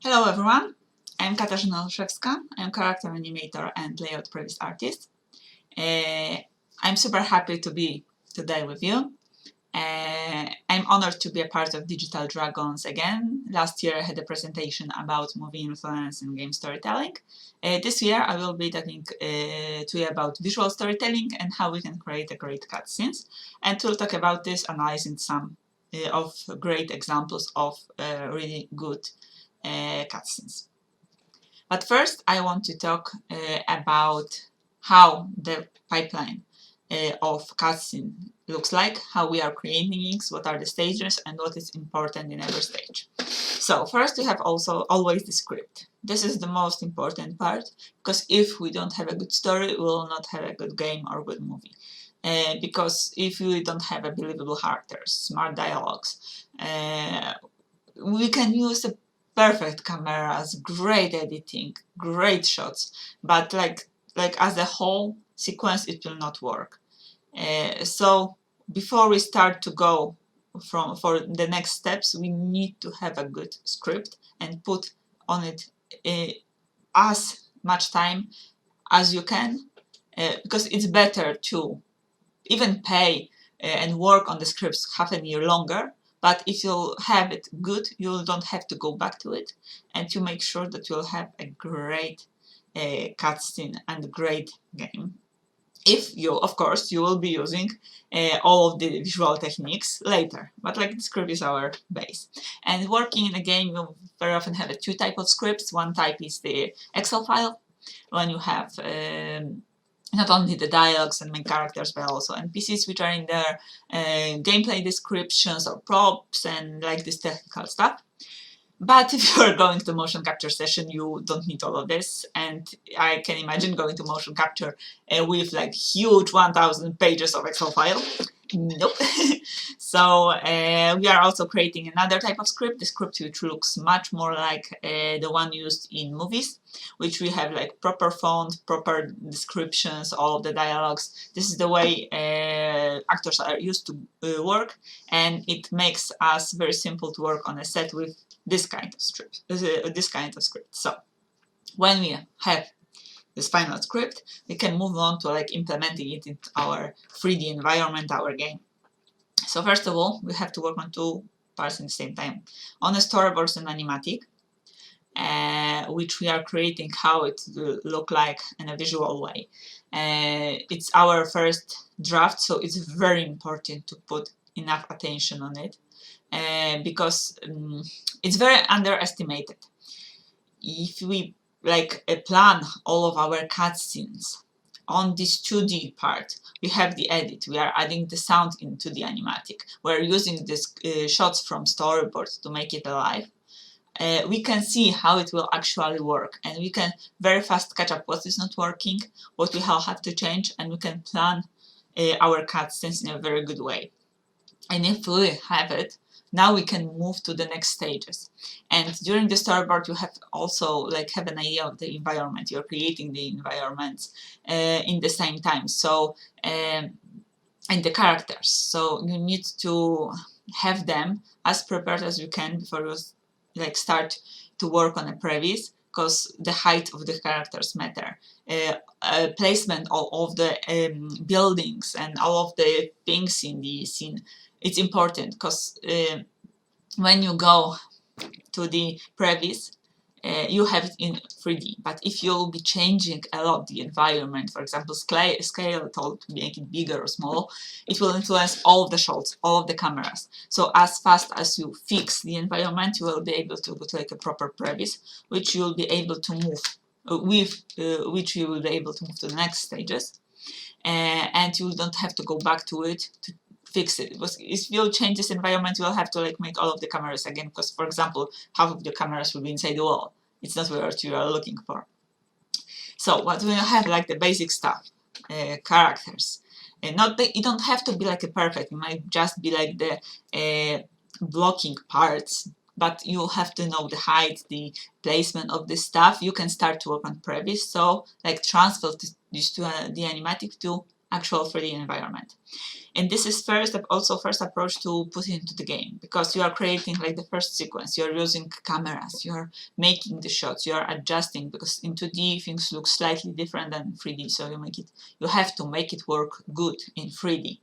Hello everyone, I'm Katarzyna Olszewska. I'm character animator and layout previs artist. I'm super happy to be today with you. I'm honored to be a part of Digital Dragons again. Last year I had a presentation about movie influence and game storytelling. This year I will be talking to you about visual storytelling and how we can create a great cutscenes. And we'll talk about this, analyzing some of great examples of really good cutscenes. But first I want to talk about how the pipeline of cutscene looks like, how we are creating it, what are the stages, and what is important in every stage. So first we have also always the script. This is the most important part, because if we don't have a good story, we will not have a good game or good movie. Because if we don't have a believable characters, smart dialogues, we can use a perfect cameras, great editing, great shots, but like as a whole sequence it will not work. So before we start to go for the next steps, we need to have a good script and put on it as much time as you can, because it's better to even pay and work on the scripts half a year longer. But if you have it good, you don't have to go back to it, and you make sure that you'll have a great cutscene and great game. If you, of course, you will be using all of the visual techniques later, but like the script is our base. And working in a game, you very often have two types of scripts. One type is the Excel file, when you have not only the dialogues and main characters, but also NPCs which are in there, gameplay descriptions or props and like this technical stuff. But if you're going to motion capture session, you don't need all of this, and I can imagine going to motion capture with like huge 1000 pages of Excel file. Nope. So we are also creating another type of script, the script which looks much more like the one used in movies, which we have like proper font, proper descriptions, all of the dialogues. This is the way actors are used to work, and it makes us very simple to work on a set with this kind of script. So when we have this final script, we can move on to like implementing it into our 3D environment, our game. So first of all, we have to work on two parts at the same time. On the storyboards and animatic, which we are creating how it will look like in a visual way. It's our first draft, so it's very important to put enough attention on it, because it's very underestimated. If we plan all of our cutscenes on this 2D part, we have the edit, we are adding the sound into the animatic, we're using these shots from storyboards to make it alive. We can see how it will actually work, and we can very fast catch up what is not working, what we have to change, and we can plan our cutscenes in a very good way. And if we have it, now we can move to the next stages. And during the storyboard, you have also have an idea of the environment. You're creating the environments in the same time. So and the characters. So you need to have them as prepared as you can before you start to work on a previs, because the height of the characters matter. Placement of the buildings and all of the things in the scene. It's important, because when you go to the previs, you have it in 3D, but if you'll be changing a lot the environment, for example, scale to make it bigger or small, it will influence all of the shots, all of the cameras. So as fast as you fix the environment, you will be able to go to a proper previs, which you'll be able to move which you will be able to move to the next stages, and you don't have to go back to it to fix it. Because if you change this environment, you'll have to make all of the cameras again, because for example half of the cameras will be inside the wall. It's not what you are looking for. So what we have the basic stuff, characters, and you don't have to be a perfect, it might just be the blocking parts, but you have to know the height, the placement of the stuff. You can start to work on previs, so transfer this to the animatic to actual 3D environment. And this is also first approach to put into the game, because you are creating like the first sequence, you are using cameras, you are making the shots, you are adjusting, because in 2D things look slightly different than 3D, so you have to make it work good in 3D.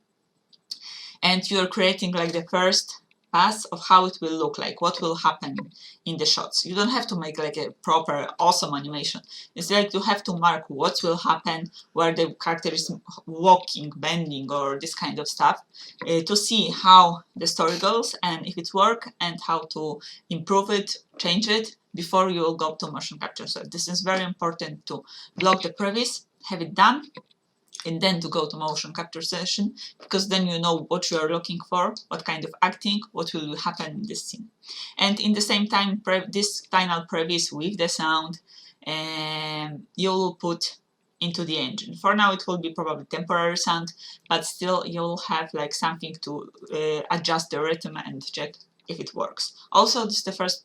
And you are creating like the first pass of how it will look like, what will happen in the shots. You don't have to make like a proper awesome animation. It's like you have to mark what will happen, where the character is walking, bending, or this kind of stuff, to see how the story goes and if it works, and how to improve it, change it before you will go to motion capture. So this is very important, to block the previs, have it done, and then to go to motion capture session, because then you know what you are looking for, what kind of acting, what will happen in this scene. And in the same time, this final previs with the sound, you will put into the engine. For now it will be probably temporary sound, but still you'll have like something to adjust the rhythm and check if it works. Also, this is the first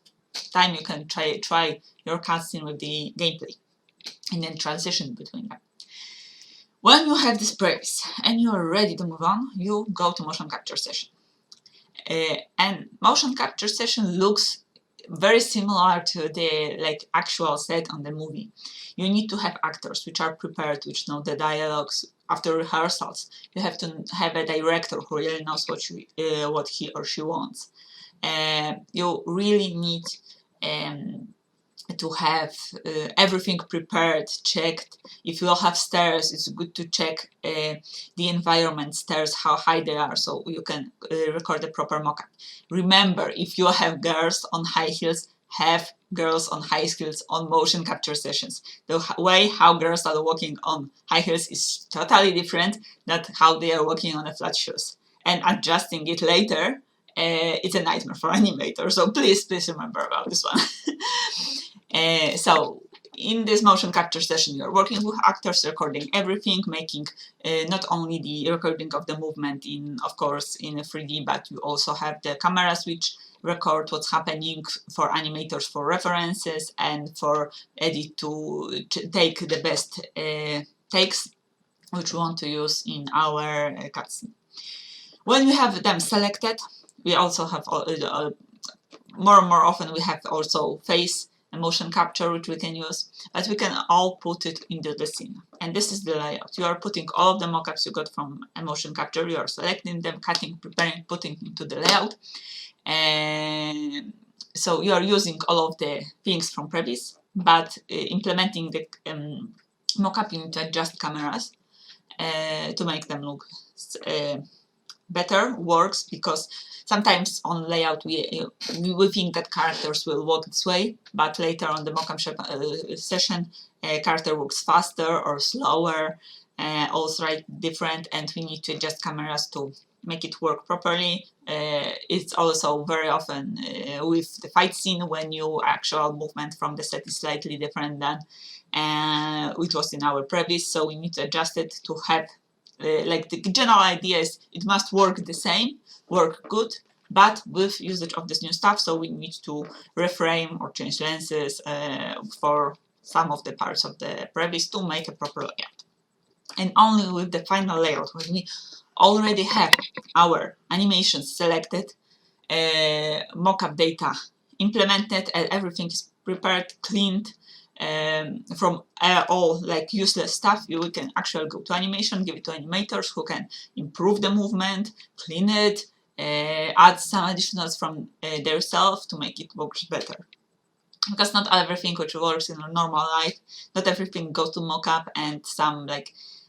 time you can try your cutscene with the gameplay, and then transition between them. When you have this previs and you are ready to move on, you go to motion capture session. And motion capture session looks very similar to the actual set on the movie. You need to have actors which are prepared, which know the dialogues. After rehearsals, you have to have a director who really knows what he or she wants. You really need to have everything prepared, checked. If you have stairs, it's good to check the environment stairs, how high they are, so you can record a proper mock-up. Remember, if you have girls on high heels, have girls on high heels on motion capture sessions. The way how girls are walking on high heels is totally different than how they are walking on a flat shoes. And adjusting it later, it's a nightmare for animators, so please remember about this one. So in this motion capture session, you're working with actors, recording everything, making not only the recording of the movement of course in a 3D, but you also have the cameras which record what's happening, for animators for references, and for edit to take the best takes which we want to use in our cutscene. When we have them selected, we also have more and more often we have also face and motion capture which we can use, but we can all put it into the scene. And this is the layout. You are putting all of the mockups you got from a motion capture, you are selecting them, cutting, preparing, putting into the layout. And so you are using all of the things from previs, but implementing the mockup, you need to adjust cameras to make them look better, works, because sometimes on layout we think that characters will walk this way, but later on the mock-up session, character walks faster or slower, also different, and we need to adjust cameras to make it work properly. It's also very often with the fight scene, when your actual movement from the set is slightly different than it was in our previs, so we need to adjust it to have the general idea is it must work the same, work good, but with usage of this new stuff, so we need to reframe or change lenses for some of the parts of the previs to make a proper layout. And only with the final layout, when we already have our animations selected, mockup data implemented, and everything is prepared, cleaned, from all useless stuff, we can actually go to animation, give it to animators who can improve the movement, clean it, add some additionals from themselves to make it work better. Because not everything which works in a normal life, not everything goes to mockup, and some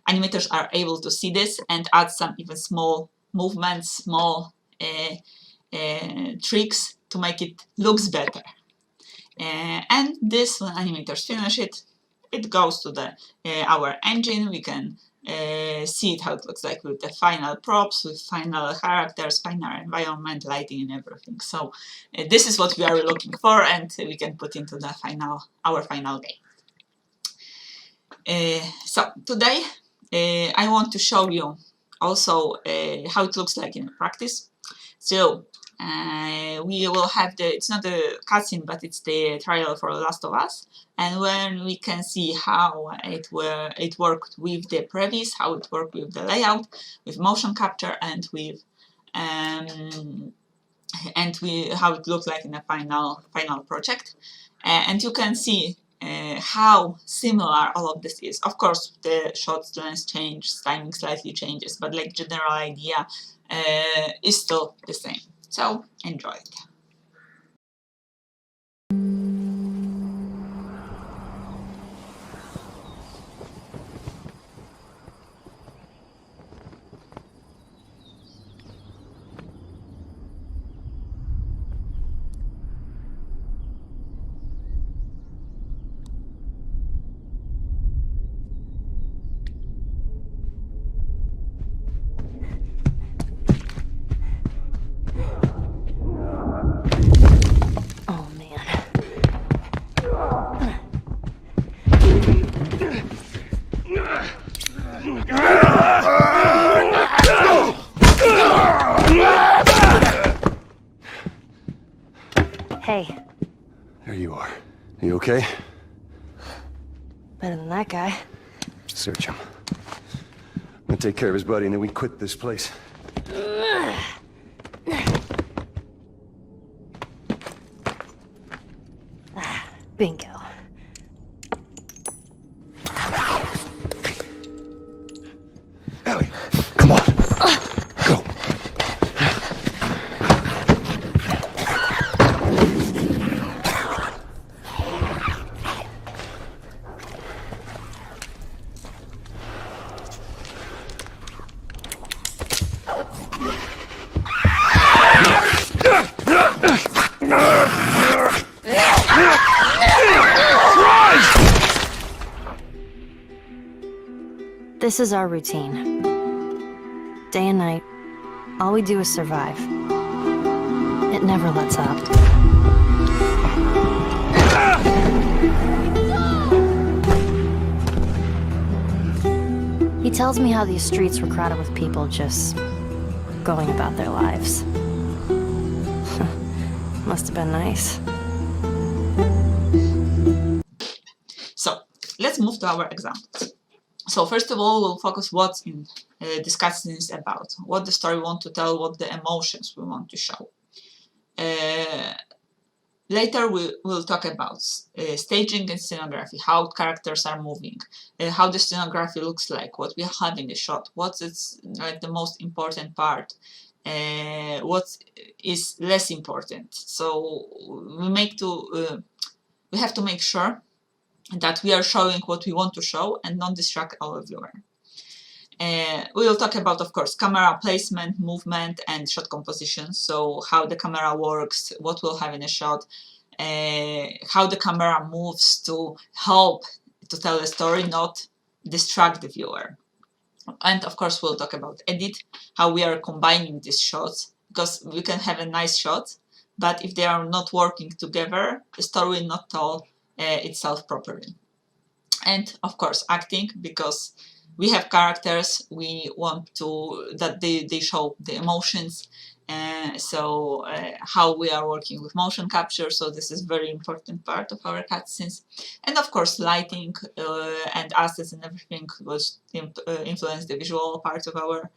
animators are able to see this and add some even small movements, small tricks to make it looks better. And this, when animators finish it, it goes to our engine. We can see it how it looks like with the final props, with final characters, final environment, lighting, and everything. So this is what we are looking for, and we can put into the our final game. So today I want to show you also how it looks like in practice. So we will have it's not a cutscene, but it's the trial for Last of Us, and when we can see how it worked with the previs, how it worked with the layout, with motion capture, and with how it looked like in a final project, and you can see how similar all of this is. Of course, the shot length changes, timing slightly changes, but like general idea is still the same. So enjoy it. Hey. There you are. Are you okay? Better than that guy. Search him. I'm gonna take care of his buddy and then we quit this place. Bingo. Ellie, come on. Go. This is our routine. Day and night, all we do is survive. It never lets up. He tells me how these streets were crowded with people just going about their lives. Must have been nice. So let's move to our examples. So first of all, we'll focus what's in this cutscene is about, what the story wants to tell, what the emotions we want to show. Later we'll talk about staging and scenography, how characters are moving, how the scenography looks like, what we have in the shot, what's like the most important part, what is less important. So we have to make sure that we are showing what we want to show and not distract our viewer. We will talk about, of course, camera placement, movement, and shot composition. So how the camera works, what we'll have in a shot, how the camera moves to help to tell a story, not distract the viewer. And of course, we'll talk about edit, how we are combining these shots, because we can have a nice shot, but if they are not working together, the story will not tell itself properly. And of course acting, because we have characters, we want to that they show the emotions, so how we are working with motion capture, so this is very important part of our cutscenes. And of course lighting and assets and everything was influence the visual part of our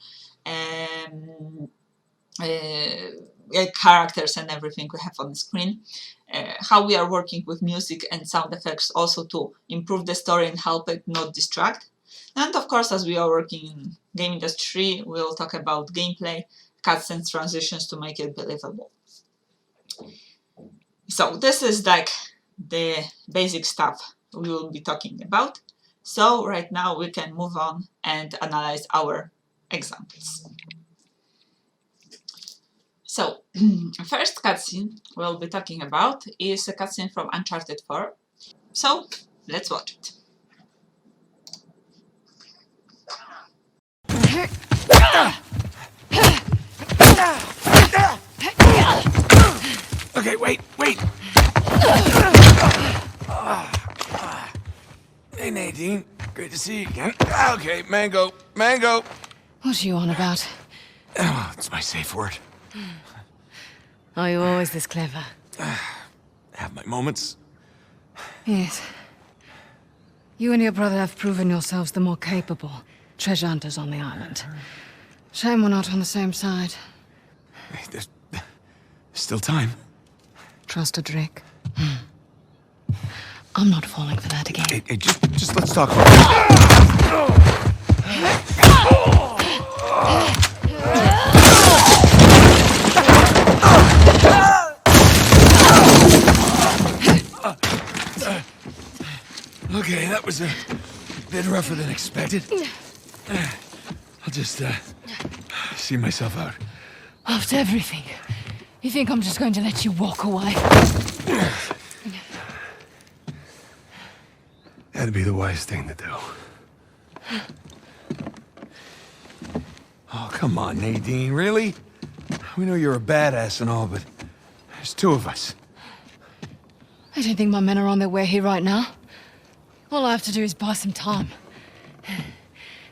characters and everything we have on the screen. How we are working with music and sound effects also to improve the story and help it not distract. And of course, as we are working in game industry, we'll talk about gameplay, cutscenes, transitions to make it believable. So this is like the basic stuff we will be talking about. So right now we can move on and analyze our examples. So, first cutscene we'll be talking about is a cutscene from Uncharted 4. So, let's watch it. Okay, wait. Hey, Nadine. Great to see you again. Okay, mango. What are you on about? Oh, it's my safe word. Are you always this clever? Have my moments. Yes. You and your brother have proven yourselves the more capable treasure hunters on the island. Shame we're not on the same side. Hey, there's still time. Trust a Drake. I'm not falling for that again. Hey, just let's talk about it. Okay, that was a bit rougher than expected. I'll just, see myself out. After everything, you think I'm just going to let you walk away? That'd be the wise thing to do. Oh, come on, Nadine, really? We know you're a badass and all, but there's two of us. I don't think my men are on their way here right now. All I have to do is buy some time.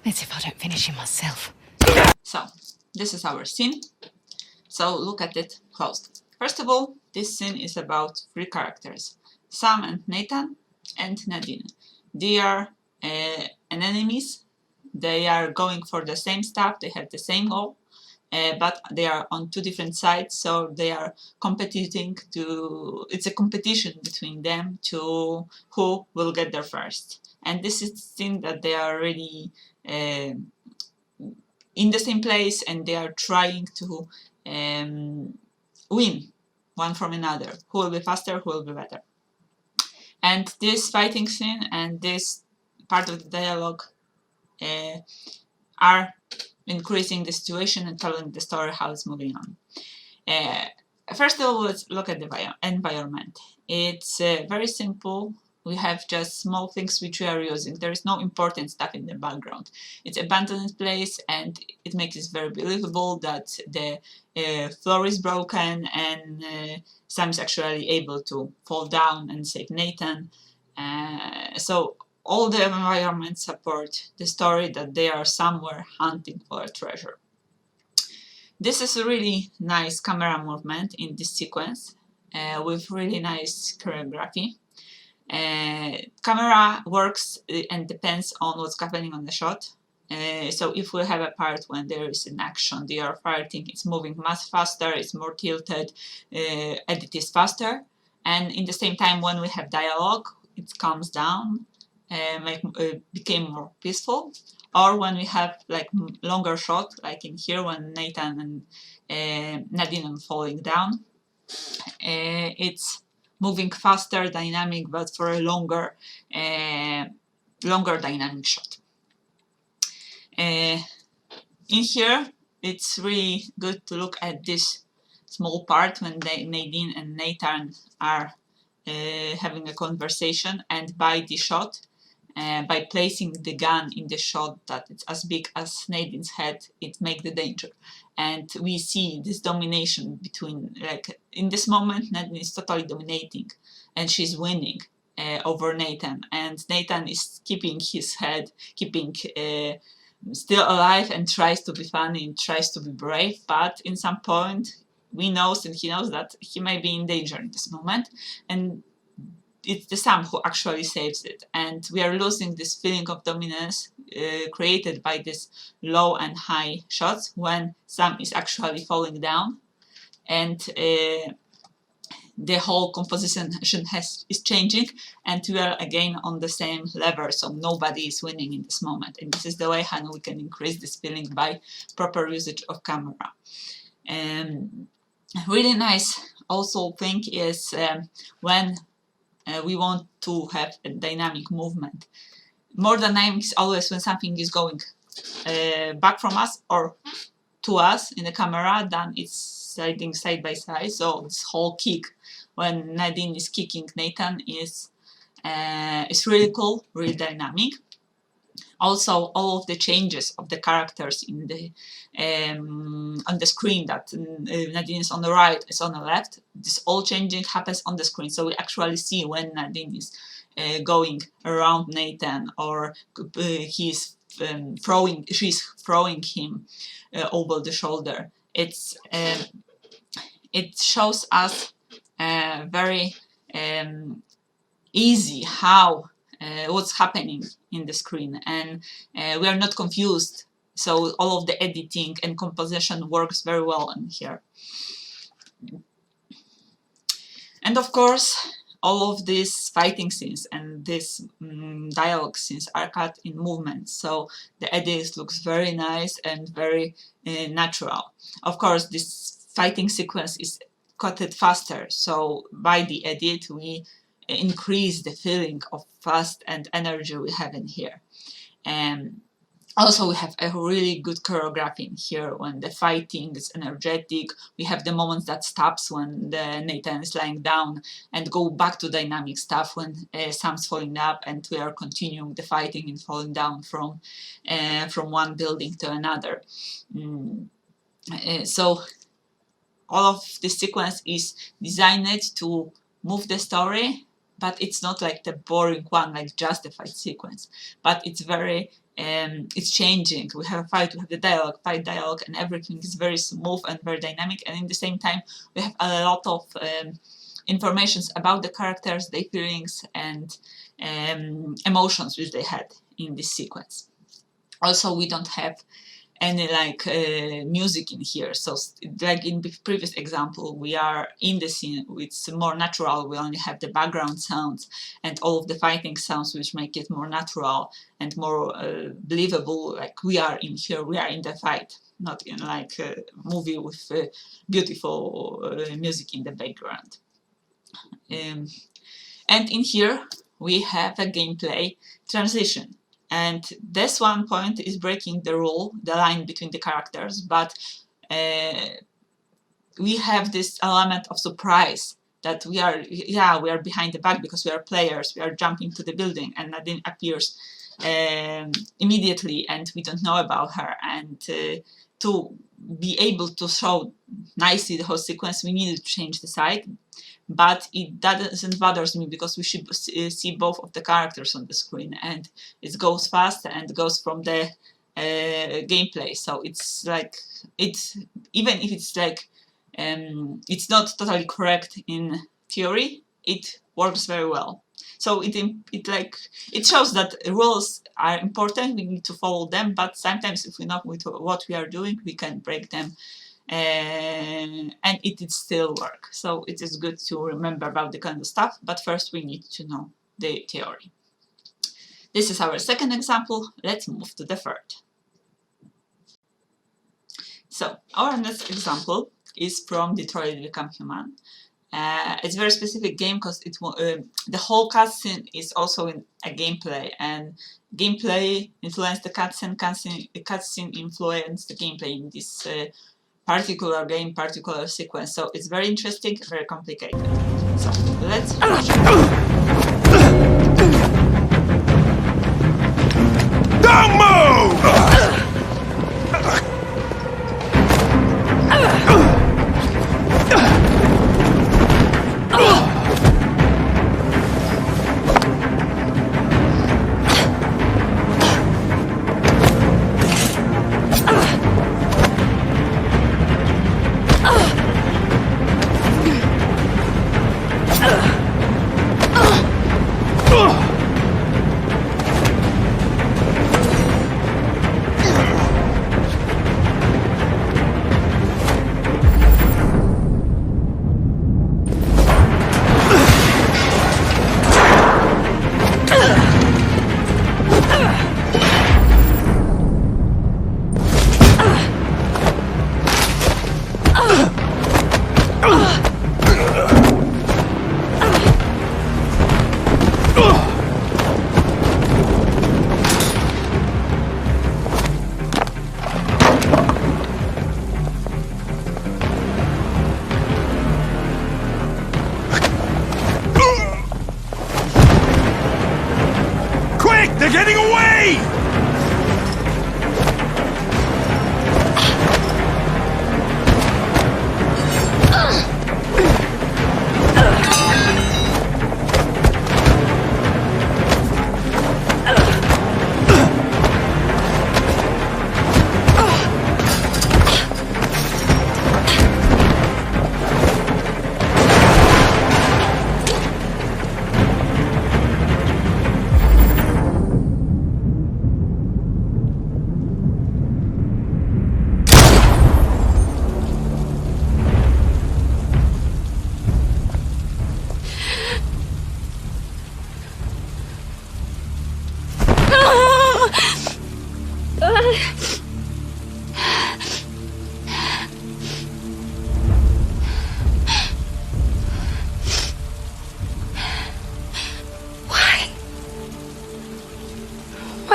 Let's see if I don't finish him myself. So, this is our scene. So, look at it closely. First of all, this scene is about three characters. Sam and Nathan and Nadine. They are enemies. They are going for the same stuff. They have the same goal. But they are on two different sides, so they are competing to... It's a competition between them to who will get there first. And this is the thing that they are really in the same place, and they are trying to win one from another. Who will be faster, who will be better. And this fighting scene and this part of the dialogue are increasing the situation and telling the story how it's moving on. First of all, let's look at the environment. It's very simple. We have just small things which we are using. There is no important stuff in the background. It's an abandoned place, and it makes it very believable that the floor is broken, and Sam is actually able to fall down and save Nathan. So all the environment support the story that they are somewhere hunting for a treasure. This is a really nice camera movement in this sequence with really nice choreography. Camera works and depends on what's happening on the shot. So if we have a part when there is an action, they are fighting, it's moving much faster, it's more tilted, edit is faster. And in the same time, when we have dialogue, it calms down. Became more peaceful, or when we have like longer shot, like in here when Nathan and Nadine are falling down, it's moving faster, dynamic, but for a longer dynamic shot. In here, it's really good to look at this small part when Nadine and Nathan are having a conversation, and by the shot, by placing the gun in the shot that it's as big as Nadine's head, it makes the danger. And we see this domination between, like, in this moment, Nadine is totally dominating, and she's winning over Nathan. And Nathan is keeping his head, still alive, and tries to be funny and tries to be brave, but in some point, he knows that he may be in danger in this moment, and it's the Sam who actually saves it, and we are losing this feeling of dominance created by this low and high shots when Sam is actually falling down, and the whole composition is changing, and we are again on the same level, so nobody is winning in this moment. And this is the way how we can increase this feeling by proper usage of camera. Really nice also thing is when we want to have a dynamic movement. More dynamic is always when something is going back from us or to us in the camera than it's sliding side by side. So this whole kick when Nadine is kicking Nathan is really cool, really dynamic. Also, all of the changes of the characters in the on the screen, that Nadine is on the right, is on the left. This all changing happens on the screen, so we actually see when Nadine is going around Nathan, or she's throwing him over the shoulder. it shows us very easy how what's happening in the screen, and we are not confused. So all of the editing and composition works very well in here. And of course, all of these fighting scenes and these dialogue scenes are cut in movement, so the edit looks very nice and very natural. Of course, this fighting sequence is cutted faster, so by the edit we increase the feeling of fast and energy we have in here. And also we have a really good choreography in here. When the fighting is energetic, we have the moments that stops when Nathan is lying down, and go back to dynamic stuff when Sam's falling up and we are continuing the fighting and falling down from one building to another. So all of this sequence is designed to move the story, but it's not like the boring one, like just the fight sequence. But it's very, it's changing. We have a fight, we have the dialogue, fight dialogue, and everything is very smooth and very dynamic. And in the same time, we have a lot of information about the characters, their feelings, and emotions which they had in this sequence. Also, we don't have any like music in here, so like in the previous example, we are in the scene, it's more natural, we only have the background sounds and all of the fighting sounds which make it more natural and more believable, like we are in here, we are in the fight, not in like a movie with beautiful music in the background. And in here we have a gameplay transition. And this one point is breaking the rule, the line between the characters, but we have this element of surprise that we are behind the back because we are players, we are jumping to the building, and Nadine appears immediately and we don't know about her. And to be able to show nicely the whole sequence, we needed to change the side. But it doesn't bother me because we should see both of the characters on the screen, and it goes fast and goes from the gameplay. So it's like, it's even if it's like it's not totally correct in theory, it works very well. So it shows that rules are important, we need to follow them, but sometimes if we know what we are doing, we can break them. And it did still work. So it is good to remember about the kind of stuff, but first we need to know the theory. This is our second example. Let's move to the third. So our next example is from Detroit Become Human. It's a very specific game because the whole cutscene is also in a gameplay, and gameplay influenced the cutscene, cutscene influenced the gameplay in this particular game, particular sequence. So it's very interesting, very complicated. So let's watch it. Don't move!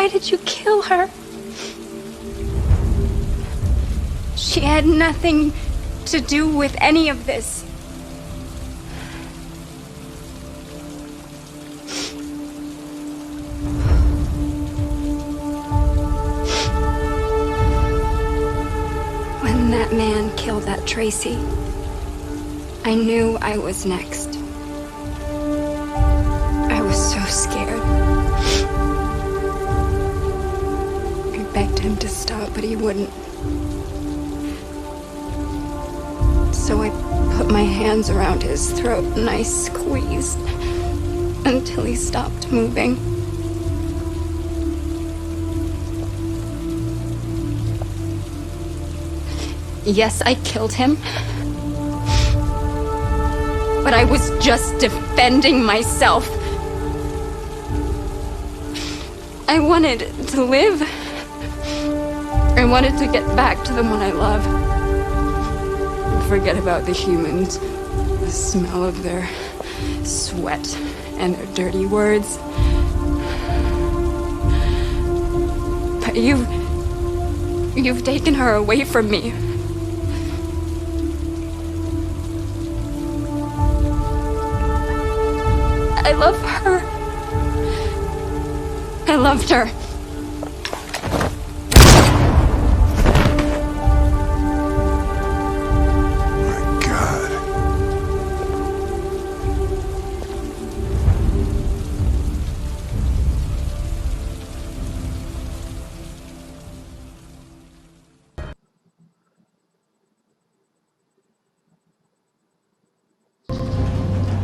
Why did you kill her? She had nothing to do with any of this. When that man killed that Tracy, I knew I was next. I was so scared. I begged him to stop, but he wouldn't. So I put my hands around his throat and I squeezed until he stopped moving. Yes, I killed him. But I was just defending myself. I wanted to live. I wanted to get back to the one I love. Forget about the humans, the smell of their sweat and their dirty words. But you've taken her away from me. I love her. I loved her.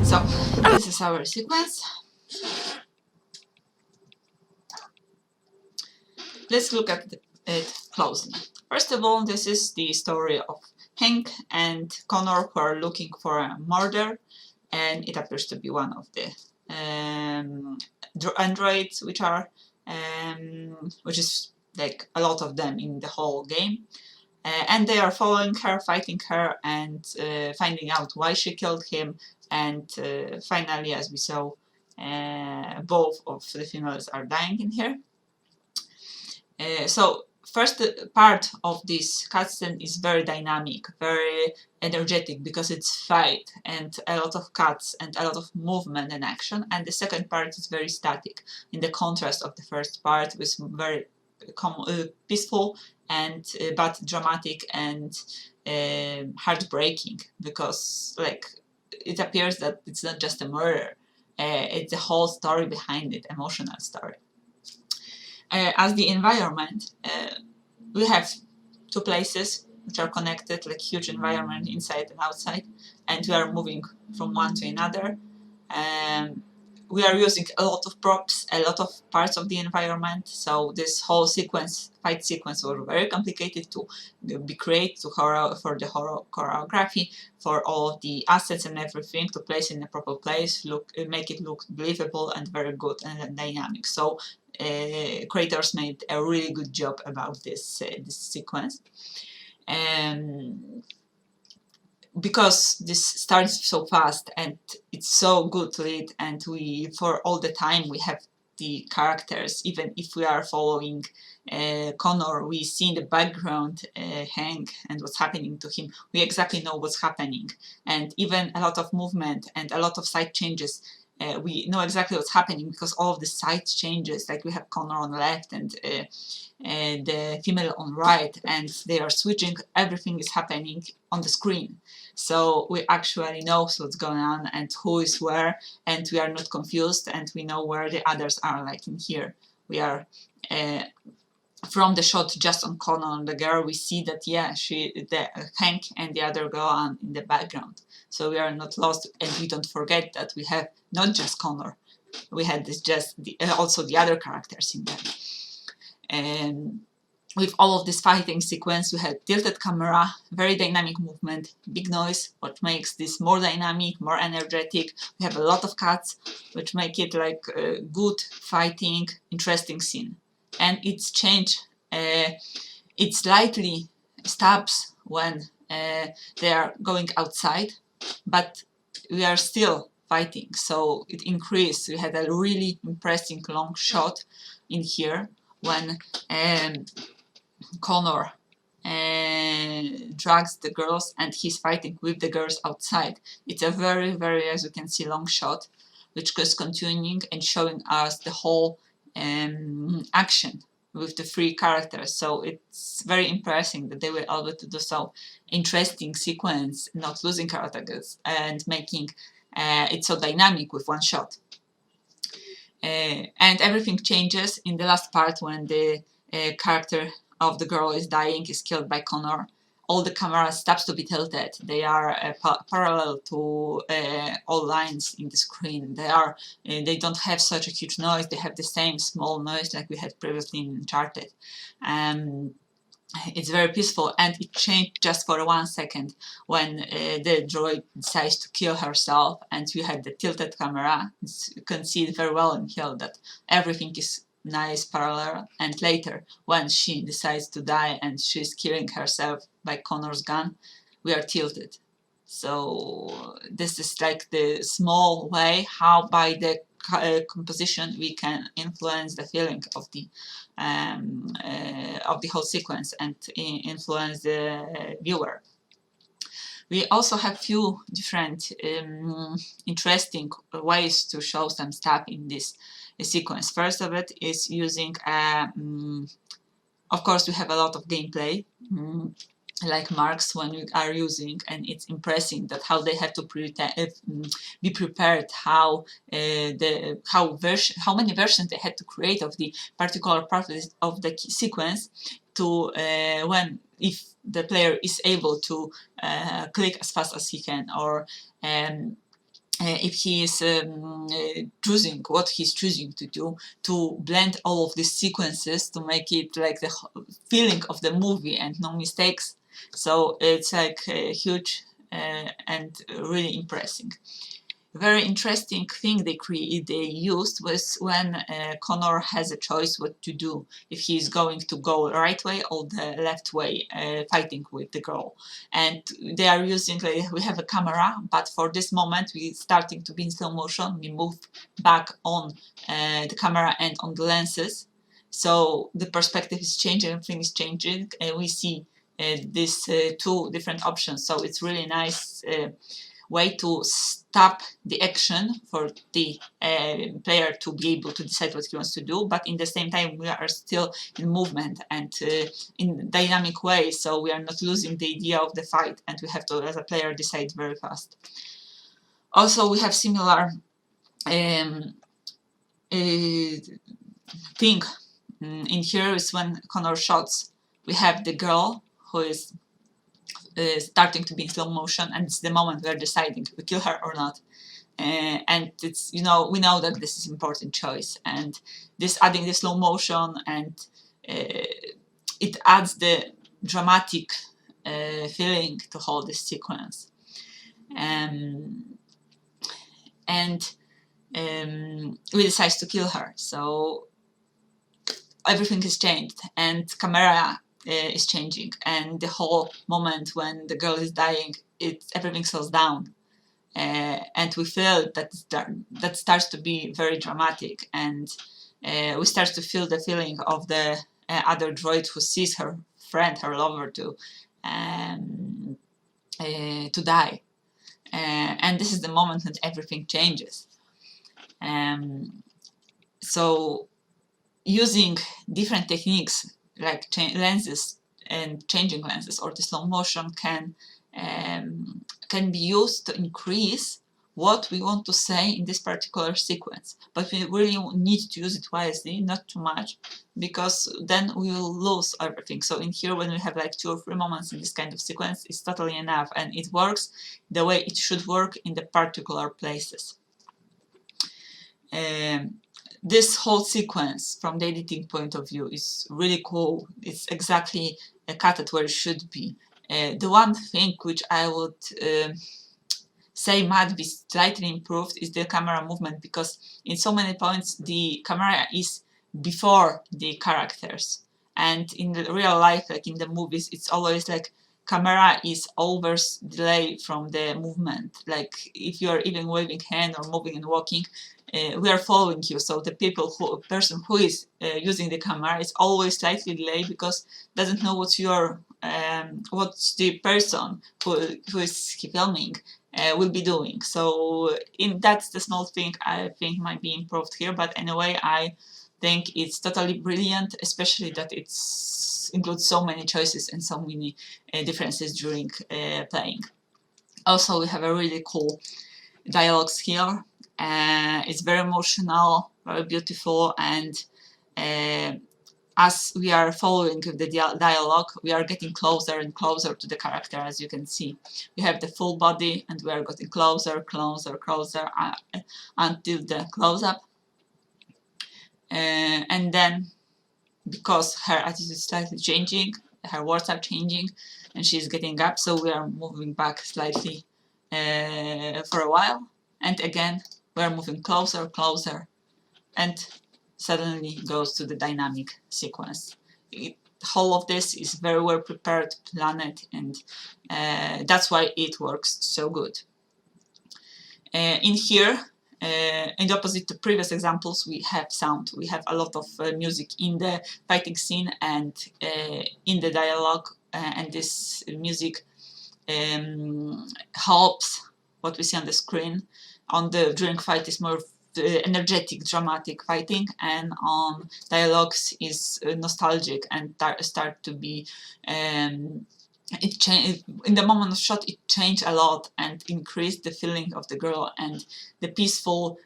So, this is our sequence. Let's look at it closely. First of all, this is the story of Hank and Connor, who are looking for a murder, and it appears to be one of the androids, which is like a lot of them in the whole game. And they are following her, fighting her, and finding out why she killed him. And finally, as we saw, both of the females are dying in here. So first part of this cutscene is very dynamic, very energetic, because it's fight and a lot of cuts and a lot of movement and action. And the second part is very static, in the contrast of the first part, with very peaceful and but dramatic and heartbreaking, because like it appears that it's not just a murder, it's the whole story behind it, emotional story. As the environment, we have two places which are connected, like huge environment inside and outside, and we are moving from one to another. We are using a lot of props, a lot of parts of the environment, so this whole sequence, fight sequence, was very complicated to be created for the choreography, for all of the assets and everything to place in the proper place, make it look believable and very good and dynamic. So creators made a really good job about this sequence. Because this starts so fast and it's so good lit, and we for all the time we have the characters, even if we are following Connor, we see in the background Hank and what's happening to him. We exactly know what's happening, and even a lot of movement and a lot of side changes. We know exactly what's happening because all of the side changes, like we have Connor on the left and the female on right, and they are switching, everything is happening on the screen. So we actually know what's going on and who is where, and we are not confused, and we know where the others are, like in here. We are from the shot just on Connor and the girl, we see that Hank and the other girl are in the background. So we are not lost, and we don't forget that we have not just Connor, we had also the other characters in there. And with all of this fighting sequence, we had tilted camera, very dynamic movement, big noise, what makes this more dynamic, more energetic. We have a lot of cuts, which make it like a good fighting, interesting scene. And it's changed. It slightly stops when they are going outside, but we are still fighting, so it increased. We had a really impressive long shot in here when Connor drags the girls and he's fighting with the girls outside. It's a very, very, as you can see, long shot, which is continuing and showing us the whole action with the three characters. So it's very impressive that they were able to do so interesting sequence, not losing characters, and making it so dynamic with one shot. And everything changes in the last part when the character of the girl is dying, is killed by Connor. All the cameras stops to be tilted. They are parallel to all lines in the screen. They don't have such a huge noise. They have the same small noise like we had previously in Uncharted. It's very peaceful, and it changed just for 1 second when the droid decides to kill herself, and we had the tilted camera. You can see it very well in here that everything is nice parallel, and later when she decides to die and she's killing herself by Connor's gun, we are tilted. So this is like the small way how by the composition we can influence the feeling of the whole sequence and influence the viewer. We also have few different interesting ways to show some stuff in this sequence. First of it is using of course we have a lot of gameplay like marks when we are using, and it's impressive that how they have to be prepared, how many versions they had to create of the particular part of the sequence to if the player is able to click as fast as he can, or if he is choosing what he's choosing to do, to blend all of these sequences to make it like the feeling of the movie and no mistakes. So it's like huge and really impressive. Very interesting thing they used was when Connor has a choice what to do, if he's going to go right way or the left way, fighting with the girl. And they are using, we have a camera, but for this moment we starting to be in slow motion, we move back on the camera and on the lenses. So the perspective is changing, everything is changing, and we see these two different options. So it's really nice way to stop the action for the player to be able to decide what he wants to do, but in the same time we are still in movement and in dynamic way, so we are not losing the idea of the fight, and we have to, as a player, decide very fast. Also, we have similar thing in here is when Connor shots, we have the girl who is starting to be in slow motion, and it's the moment we're deciding if we kill her or not. And it's, we know that this is important choice, and this adding the slow motion, and it adds the dramatic feeling to whole this sequence. We decide to kill her, so everything is changed, and camera is changing, and the whole moment when the girl is dying, everything slows down, and we feel that starts to be very dramatic, and we start to feel the feeling of the other droid who sees her friend, her lover, to die, and this is the moment when everything changes. So using different techniques like lenses and changing lenses or the slow motion can be used to increase what we want to say in this particular sequence, but we really need to use it wisely, not too much, because then we will lose everything. So in here, when we have like 2 or 3 moments in this kind of sequence, it's totally enough, and it works the way it should work in the particular places. This whole sequence, from the editing point of view, is really cool. It's exactly cut at where it should be. The one thing which I would say might be slightly improved is the camera movement, because in so many points the camera is before the characters, and in the real life, like in the movies, it's always like camera is always delay from the movement. Like if you are even waving hand or moving and walking, we are following you. So the person who is using the camera is always slightly delayed because doesn't know what's the person who is filming will be doing. So that's the small thing I think might be improved here. But anyway, I think it's totally brilliant, especially that it includes so many choices and so many differences during playing. Also, we have a really cool dialogues here. It's very emotional, very beautiful, and as we are following the dialogue, we are getting closer and closer to the character. As you can see, we have the full body, and we are getting closer until the close-up. And then, because her attitude is slightly changing, her words are changing, and she's getting up, so we are moving back slightly for a while, and again we are moving closer, and suddenly goes to the dynamic sequence. Whole of this is very well prepared, planned, and that's why it works so good. In here, in the opposite to previous examples, we have sound. We have a lot of music in the fighting scene and in the dialogue, and this music helps what we see on the screen. During fight is more energetic, dramatic fighting, and on dialogues is nostalgic and start to be in the moment of shot. It changed a lot and increased the feeling of the girl and the peaceful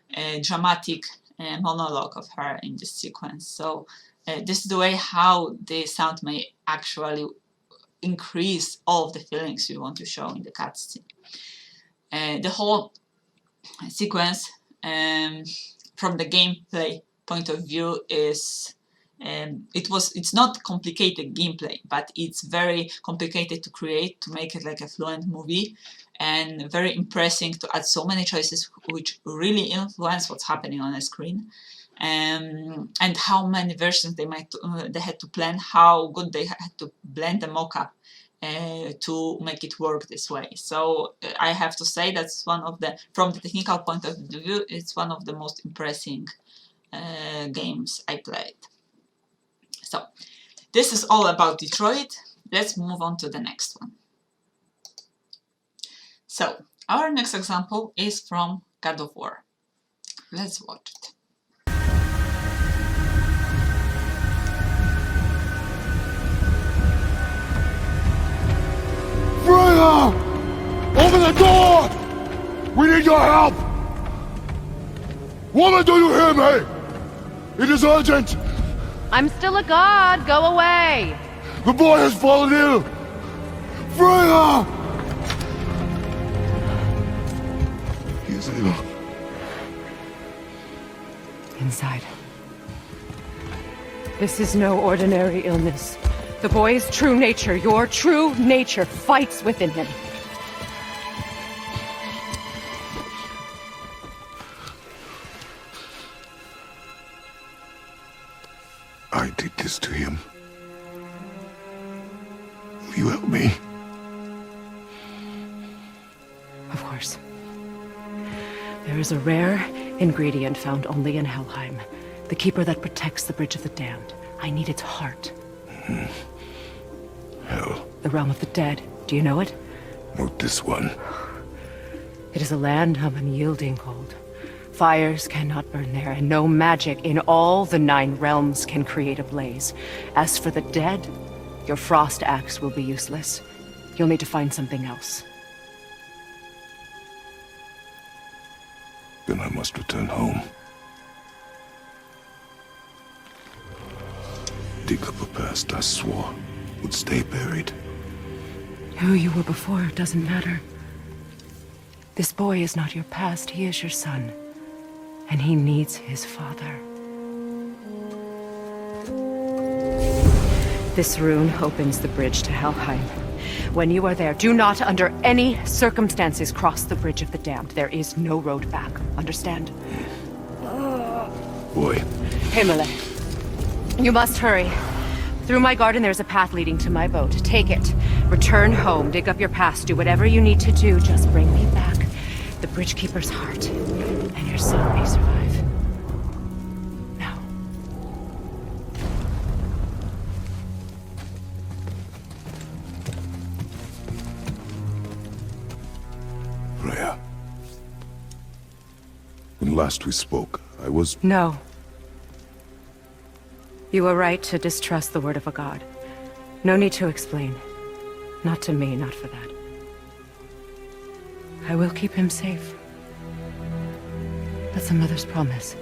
dramatic monologue of her in this sequence. So this is the way how the sound may actually increase all of the feelings you want to show in the cutscene. The whole sequence from the gameplay point of view is it's not complicated gameplay, but it's very complicated to create, to make it like a fluent movie, and very impressive to add so many choices which really influence what's happening on the screen, and how many versions they had to plan, how good they had to blend the mock-up to make it work this way. So I have to say that's from the technical point of view, it's one of the most impressive games I played. So this is all about Detroit. Let's move on to the next one. So our next example is from God of War. Let's watch it. Freya! Open the door! We need your help! Woman, do you hear me? It is urgent! I'm still a god. Go away. The boy has fallen ill! Freya! He is ill. Inside. This is no ordinary illness. The boy's true nature, your true nature, fights within him. I did this to him. Will you help me? Of course. There is a rare ingredient found only in Helheim. The keeper that protects the Bridge of the Damned. I need its heart. Hell. The realm of the dead. Do you know it? Not this one. It is a land of unyielding cold. Fires cannot burn there, and no magic in all the 9 realms can create a blaze. As for the dead, your frost axe will be useless. You'll need to find something else. Then I must return home. Dig up a past I swore would stay buried. Who you were before doesn't matter. This boy is not your past, he is your son. And he needs his father. This rune opens the bridge to Helheim. When you are there, do not under any circumstances cross the Bridge of the Damned. There is no road back. Understand? Boy. Himmele, you must hurry. Through my garden there's a path leading to my boat. Take it. Return home, dig up your past, do whatever you need to do. Just bring me back the Bridgekeeper's heart, and your son may survive. Now. Freya. When last we spoke, I was... No. You were right to distrust the word of a god. No need to explain. Not to me, not for that. I will keep him safe. That's a mother's promise.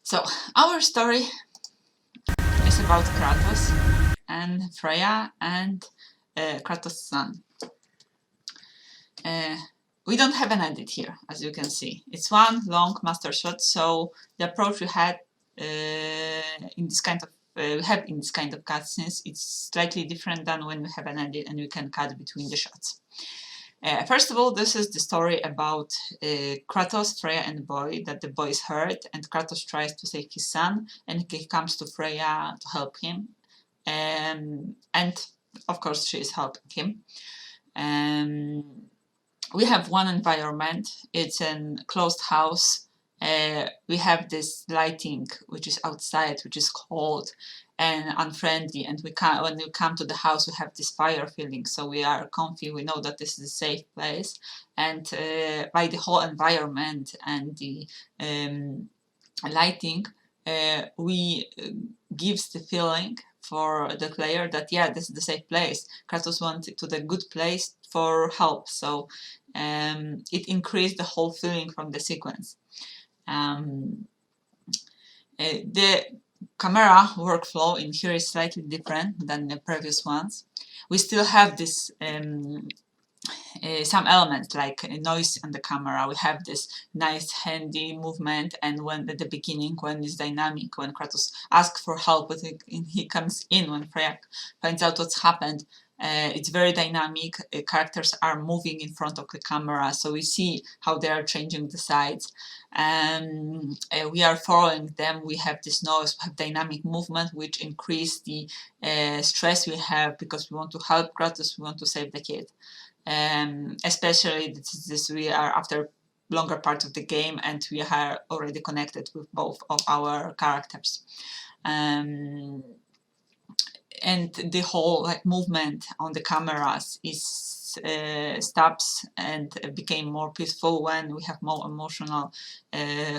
So, our story is about Kratos and Freya and Kratos' son. We don't have an edit here, as you can see. It's one long master shot, so the approach we had in this kind of cutscenes, it's slightly different than when we have an edit and we can cut between the shots. First of all, this is the story about Kratos, Freya and the boy, that the boy is hurt and Kratos tries to save his son and he comes to Freya to help him. And of course she is helping him. We have one environment, it's a closed house. We have this lighting which is outside, which is cold and unfriendly, and when we come to the house we have this fire feeling, so we are comfy, we know that this is a safe place, and by the whole environment and the lighting we gives the feeling for the player that yeah, this is the safe place. Kratos wanted to the good place for help, so it increased the whole feeling from the sequence. The camera workflow in here is slightly different than the previous ones. We still have this some elements like noise on the camera. We have this nice handy movement, and when at the beginning, when it's dynamic, when Kratos asks for help, when he comes in, when Freya finds out what's happened, it's very dynamic. Characters are moving in front of the camera, so we see how they are changing the sides. We are following them. We have this noise, we have dynamic movement, which increase the stress we have because we want to help Kratos, we want to save the kid. Especially this we are after longer part of the game and we are already connected with both of our characters. And the whole like movement on the cameras is stops and became more peaceful when we have more emotional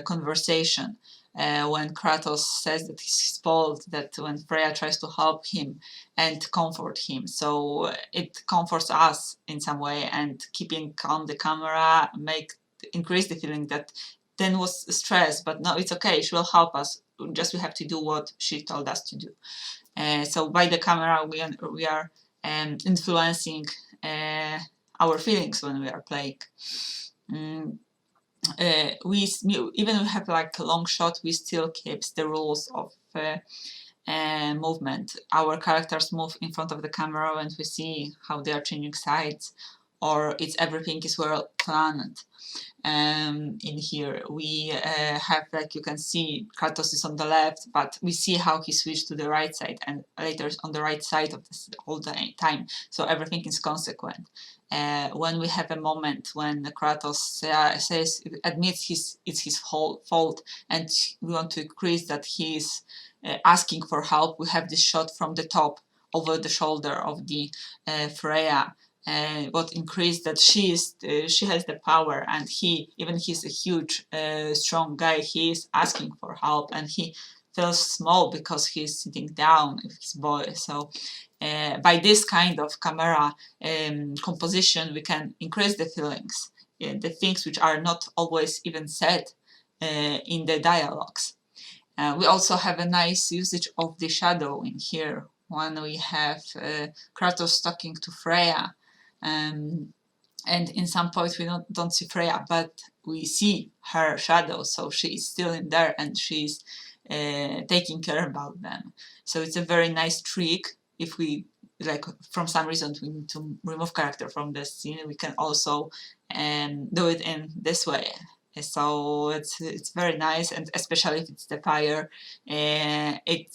conversation. When Kratos says that it's his fault, that when Freya tries to help him and comfort him, so it comforts us in some way, and keeping calm the camera increase the feeling that then was stress, but no, it's okay, she will help us, just we have to do what she told us to do. So by the camera we are influencing our feelings when we are playing. We have like a long shot, we still keep the rules of movement. Our characters move in front of the camera and we see how they are changing sides, or everything is well planned. In here we have, like you can see, Kratos is on the left, but we see how he switched to the right side and later on the right side of this whole time, so everything is consequent. When we have a moment when Kratos admits it's his fault and we want to increase that he is asking for help, we have this shot from the top over the shoulder of the Freya. What increased that she has the power, and he's a huge strong guy, he is asking for help and he feels small because he's sitting down with his boy. So by this kind of camera composition we can increase the feelings, the things which are not always even said in the dialogues. We also have a nice usage of the shadow in here when we have Kratos talking to Freya. And in some point we don't see Freya, but we see her shadow, so she is still in there and she's taking care about them. So it's a very nice trick. If we like, from some reason we need to remove character from the scene, we can also do it in this way. So it's very nice, and especially if it's the fire, it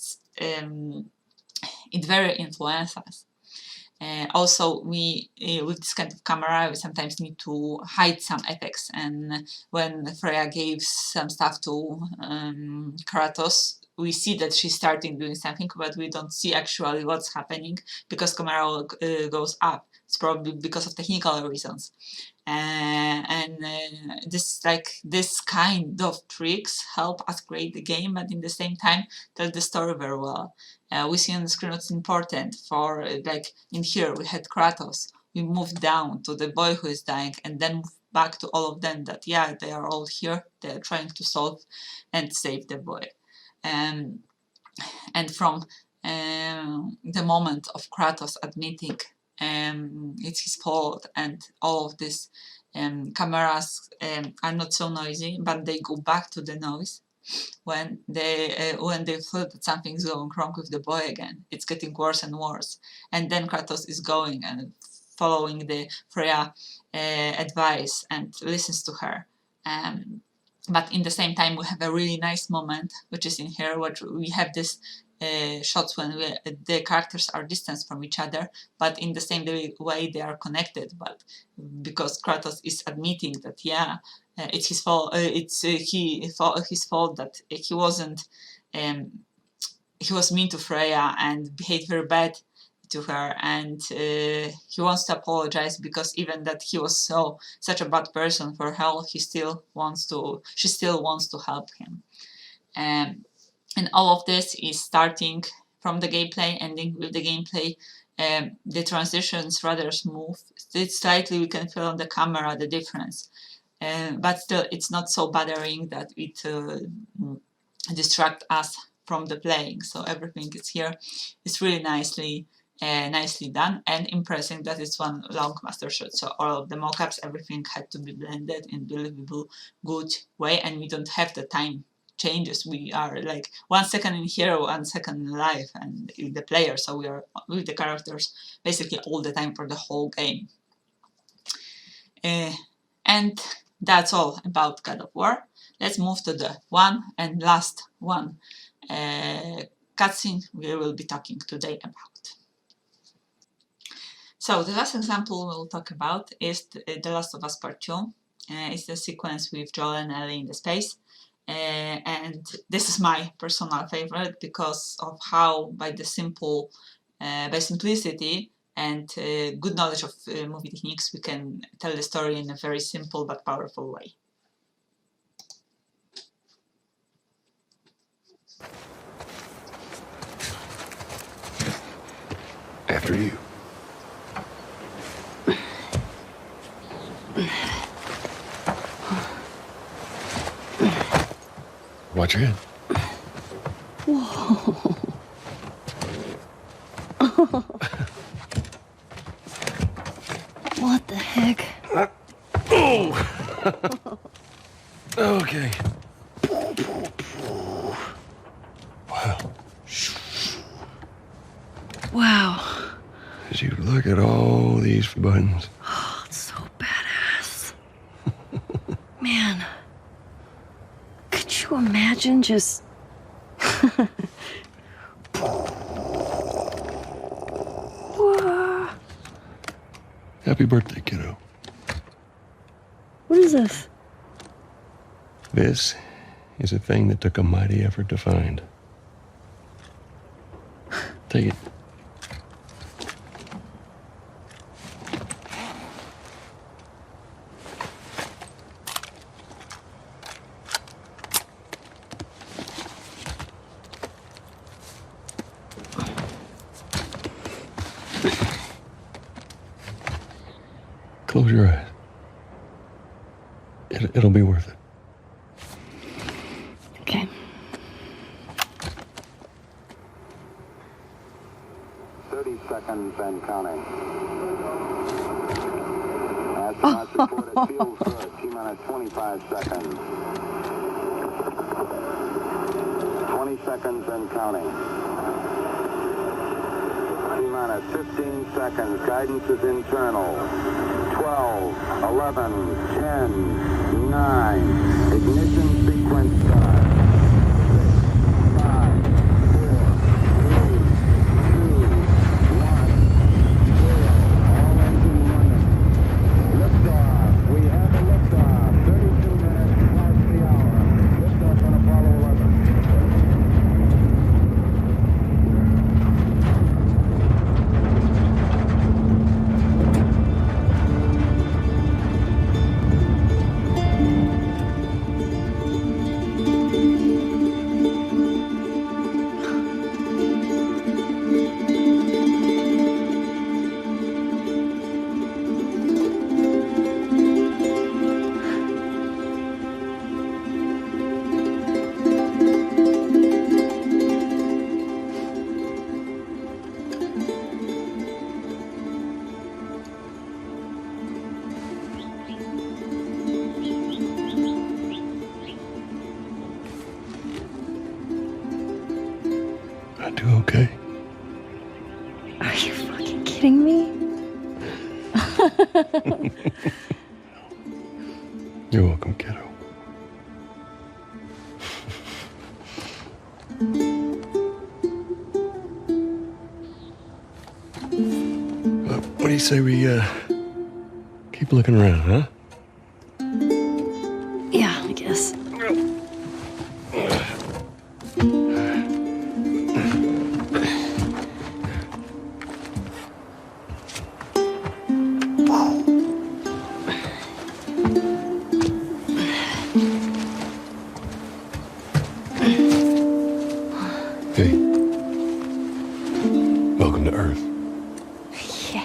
very influences. Also, we with this kind of camera, we sometimes need to hide some effects. And when Freya gives some stuff to Kratos, we see that she's starting doing something, but we don't see actually what's happening because camera goes up. It's probably because of technical reasons. This kind of tricks help us create the game, but in the same time tell the story very well. We see on the screen what's important. For like in here we had Kratos. We moved down to the boy who is dying, and then back to all of them. That they are all here. They are trying to solve and save the boy. And from the moment of Kratos admitting it's his fault, and all of these cameras are not so noisy, but they go back to the noise when they feel that something's going wrong with the boy again. It's getting worse and worse, and then Kratos is going and following the Freya advice and listens to her. But in the same time, we have a really nice moment, which is in here, where we have this shots when the characters are distanced from each other, but in the same way they are connected. But because Kratos is admitting that it's his fault, his fault that he wasn't, he was mean to Freya and behaved very bad to her, and he wants to apologize, because even that he was such a bad person for her, she still wants to help him. And all of this is starting from the gameplay, ending with the gameplay. The transitions rather smooth. Slightly we can feel on the camera the difference, but still it's not so bothering that it distracts us from the playing. So everything is here. It's really nicely done, and impressive that it's one long master shot. So all of the mockups, everything had to be blended in believable good way, and we don't have the time changes. We are like 1 second in here, 1 second in live, and the player, so we are with the characters basically all the time for the whole game. And that's all about God of War. Let's move to the one and last one cutscene we will be talking today about. So the last example we'll talk about is The Last of Us Part 2. It's the sequence with Joel and Ellie in the space. And this is my personal favorite because of how, by simplicity and good knowledge of movie techniques, we can tell the story in a very simple but powerful way. After you. Watch your head. Whoa. What the heck? Oh! Okay. Wow. Wow. As you look at all these buttons. Oh, it's so badass. Man. Could you imagine just... Happy birthday, kiddo. What is this? This is a thing that took a mighty effort to find. Take it. Close your eyes. It'll be worth it. Okay. Seconds and counting. Astronauts report it feels good. T-minus 25 seconds. 20 seconds and counting. T-minus 15 seconds. Guidance is internal. 12, 11, 10, 9. Ignition sequence start. 6, 5, 4, 3, 2, 1, 0. All engine running. Liftoff. We have a liftoff. 32 minutes past the hour. Liftoff on Apollo 11. I do okay. Are you fucking kidding me? You're welcome, kiddo. What do you say we keep looking around, huh? Yeah, I guess. Hey. Welcome to Earth. Yeah.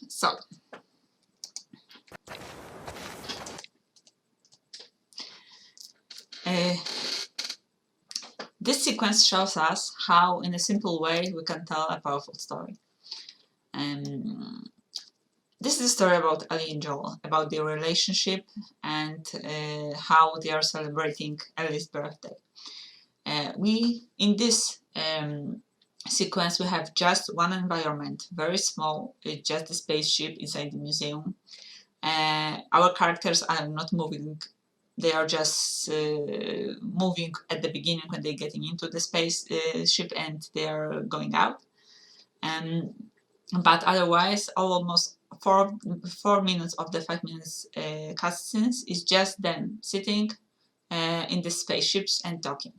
So, this sequence shows us how, in a simple way, we can tell a powerful story. This is a story about Ellie and Joel, about their relationship and how they are celebrating Ellie's birthday. In this sequence, we have just one environment, very small, just a spaceship inside the museum. Our characters are not moving, they are just moving at the beginning when they're getting into the spaceship and they are going out. But otherwise, almost 4 minutes of the 5 minutes cutscenes is just them sitting in the spaceships and talking.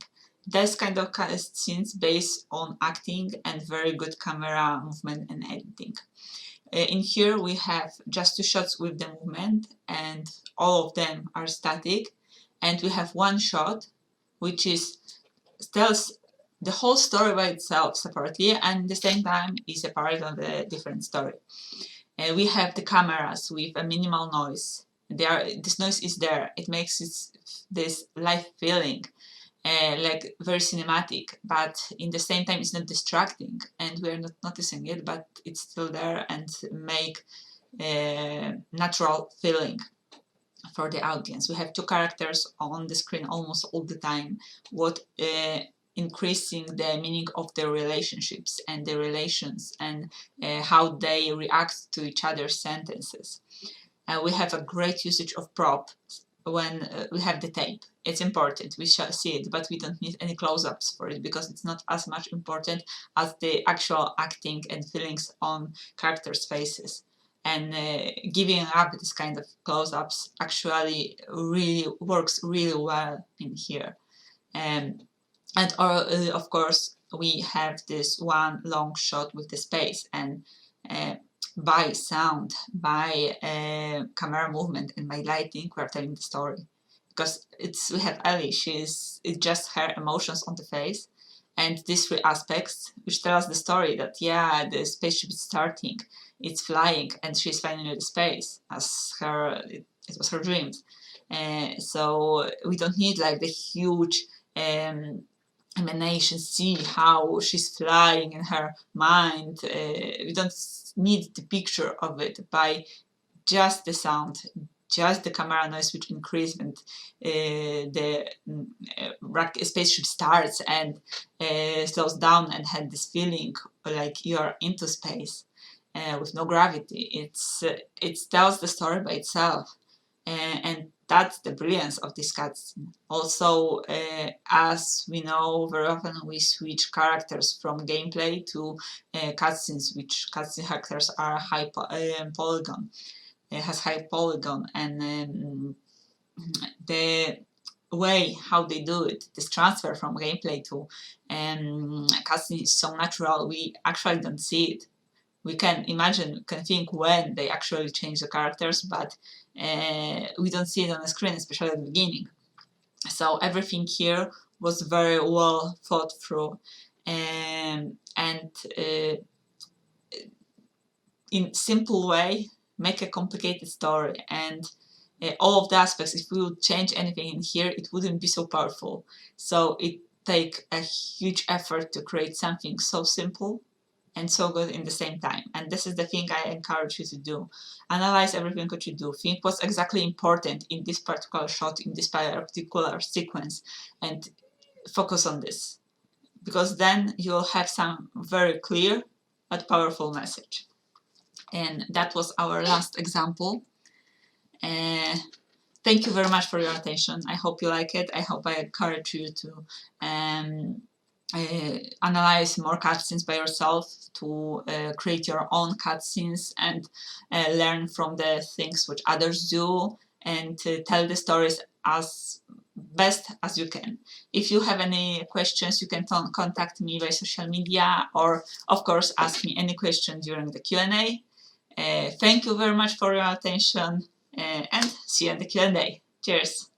This kind of cutscenes based on acting and very good camera movement and editing. In here we have just 2 shots with the movement and all of them are static, and we have one shot which tells the whole story by itself separately and at the same time is a part of a different story. We have the cameras with a minimal noise. This noise is there. It makes this live feeling, like very cinematic, but in the same time it's not distracting and we're not noticing it, but it's still there and make natural feeling for the audience. We have 2 characters on the screen almost all the time, what increasing the meaning of their relationships and their relations and how they react to each other's sentences. We have a great usage of props when we have the tape. It's important, we shall see it, but we don't need any close-ups for it because it's not as much important as the actual acting and feelings on characters' faces. And giving up this kind of close-ups actually really works really well in here. And of course we have this one long shot with the space, and by sound, by camera movement and by lighting we are telling the story, because we have Ellie, it's just her emotions on the face and these 3 aspects which tell us the story that yeah, the spaceship is starting, it's flying and she's flying into space as it was her dreams. So we don't need like the huge emanation, see how she's flying in her mind. We don't need the picture of it by just the sound, just the camera noise, which increases when the spaceship starts and slows down and had this feeling like you're into space with no gravity. It tells the story by itself, and that's the brilliance of this cutscene. Also, as we know, very often we switch characters from gameplay to cutscenes, which cutscene characters are high polygon. It has high polygon, and the way how they do it, this transfer from gameplay to cutscene is so natural, we actually don't see it. We can imagine, can think when they actually change the characters, but we don't see it on the screen, especially at the beginning. So everything here was very well thought through, and in simple way make a complicated story. And all of the aspects, if we would change anything in here, it wouldn't be so powerful. So it takes a huge effort to create something so simple and so good in the same time. And this is the thing I encourage you to do. Analyze everything that you do. Think what's exactly important in this particular shot, in this particular sequence, and focus on this. Because then you'll have some very clear but powerful message. And that was our last example. Thank you very much for your attention. I hope you like it. I hope I encourage you to analyze more cutscenes by yourself, to create your own cutscenes and learn from the things which others do, and to tell the stories as best as you can. If you have any questions, you can contact me by social media, or of course ask me any question during the Q&A. Thank you very much for your attention, and see you in the Q&A. Cheers!